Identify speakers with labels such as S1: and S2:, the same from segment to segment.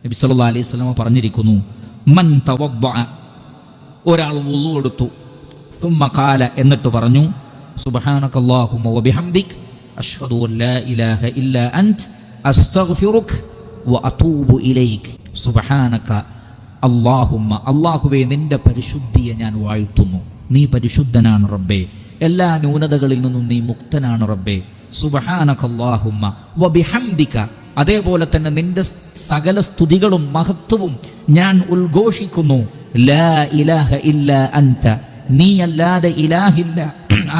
S1: നബി സല്ലല്ലാഹു അലൈഹി വസല്ലം പറഞ്ഞിരിക്കുന്നു, മൻ തവദ്ദഅ, ഒരാൾ വുളു എടുത്തു, സുമ്മ ഖാല, എന്നിട്ട് പറഞ്ഞു, സുബ്ഹാനകല്ലാഹുമ്മ വബിഹംദിക് അഷ്ഹദു അൻ ലാ ഇലാഹ ഇല്ലാ അൻത അസ്തഗ്ഫിറുക വഅതൂബു ഇലൈക്. സുബ്ഹാനക അല്ലാഹുമ്മ, അല്ലാഹുവേ നിന്റെ പരിശുദ്ധിയെ ഞാൻ വാഴ്ത്തുന്നു, നീ പരിശുദ്ധനാണ് റബ്ബേ, എല്ലാ ന്യൂനതകളിൽ നിന്നും നീ മുക്തനാണ് റബ്ബേ. സുബ്ഹാനകല്ലാഹുമ്മ വബിഹംദിക, അതേപോലെ തന്നെ നിന്റെ സകല സ്തുതികളും മഹത്വവും ഞാൻ ഉദ്ഘോഷിക്കുന്നു. ലാ ഇലാഹ ഇല്ലാ അൻത, നീ അല്ലാതെ ഇലാഹില്ല,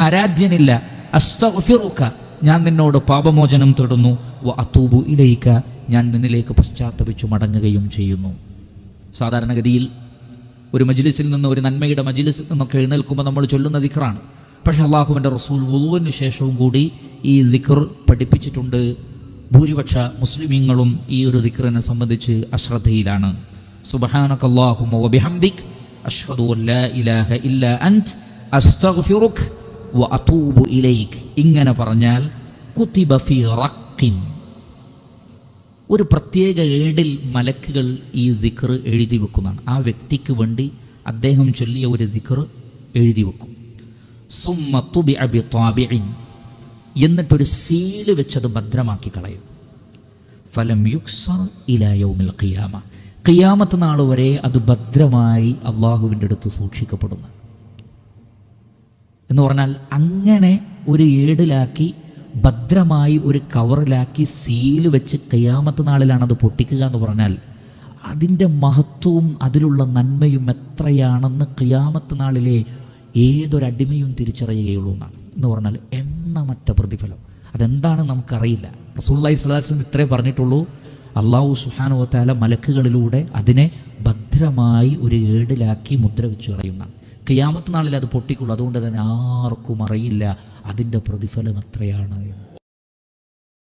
S1: ആരാധ്യനില്ല. അസ്തഗ്ഫിറുക, ഞാൻ നിന്നോട് പാപമോചനം തേടുന്നു. വഅതൂബു ഇലൈക, ഞാൻ നിന്നിലേക്ക് പശ്ചാത്തപിച്ചു മടങ്ങുകയും ചെയ്യുന്നു. സാധാരണഗതിയിൽ ഒരു മജ്ലിസിൽ നിന്ന്, ഒരു നന്മയുടെ മജ്ലിസിൽ നിന്നൊക്കെ എഴുന്നേൽക്കുമ്പോൾ നമ്മൾ ചൊല്ലുന്ന ദിക്റാണ്. പക്ഷേ അള്ളാഹുവിൻ്റെ റസൂൽ വുളുവിന് ശേഷവും കൂടി ഈ ദിക്ർ പഠിപ്പിച്ചിട്ടുണ്ട്. ഭൂരിപക്ഷ മുസ്ലിമീങ്ങളും ഈ ഒരു ദിക്റിനെ സംബന്ധിച്ച് അശ്രദ്ധയിലാണ്. സുബ്ഹാനകല്ലാഹുമ്മ വബിഹംദിക് അഷ്ഹദു അൻ ലാ ഇലാഹ ഇല്ലാ അൻത അസ്തഗ്ഫിറുക വഅതൂബു ഇലൈക്. ഇങ്ങനെ പറഞ്ഞാൽ കുതിബ ഫീ റഖ്ഖിൻ, ഒരു പ്രത്യേക ഏടിൽ മലക്കുകൾ ഈ ദിക്ർ എഴുതി വെക്കുന്നതാണ്. ആ വ്യക്തിക്ക് വേണ്ടി അദ്ദേഹം ചൊല്ലിയ ഒരു ദിക്ർ എഴുതി വെക്കും. സുമ്മ തുബിഅ ബിതാബിഇൻ, എന്നിട്ടൊരു സീല് വെച്ചത് ഭദ്രമാക്കി കളയും. ഫലം യുക്സർ ഇലാ യൗമിൽ ഖിയാമ, ഖിയാമത്ത് നാൾ വരെ അത് ഭദ്രമായി അള്ളാഹുവിൻ്റെ അടുത്ത് സൂക്ഷിക്കപ്പെടുന്നു എന്ന് പറഞ്ഞാൽ, അങ്ങനെ ഒരു ഏടിലാക്കി ഭദ്രമായി ഒരു കവറിലാക്കി സീല് വെച്ച് ഖിയാമത്ത് നാളിലാണ് അത് പൊട്ടിക്കുക എന്ന് പറഞ്ഞാൽ, അതിൻ്റെ മഹത്വവും അതിലുള്ള നന്മയും എത്രയാണെന്ന് ഖിയാമത്ത് നാളിലെ ഏതൊരടിമയും തിരിച്ചറിയുകയുള്ളൂ എന്നാണ്. എന്ന് പറഞ്ഞാൽ എണ്ണമറ്റ പ്രതിഫലം. അതെന്താണെന്ന് നമുക്കറിയില്ല. റസൂലുള്ളാഹി സ്വല്ലല്ലാഹു അലൈഹി വസല്ലം ഇത്രേ പറഞ്ഞിട്ടുള്ളൂ, അല്ലാഹു സുബ്ഹാനഹു വ തആല മലക്കുകളിലൂടെ അതിനെ ഭദ്രമായി ഒരു ഏടിലാക്കി മുദ്ര വെച്ച് കളയുന്നതാണ്. ഖിയാമത്ത് നാളിൽ അത് പൊട്ടിക്കുള്ളൂ. അതുകൊണ്ട് തന്നെ ആർക്കും അറിയില്ല അതിൻ്റെ പ്രതിഫലം എത്രയാണ് എന്ന്.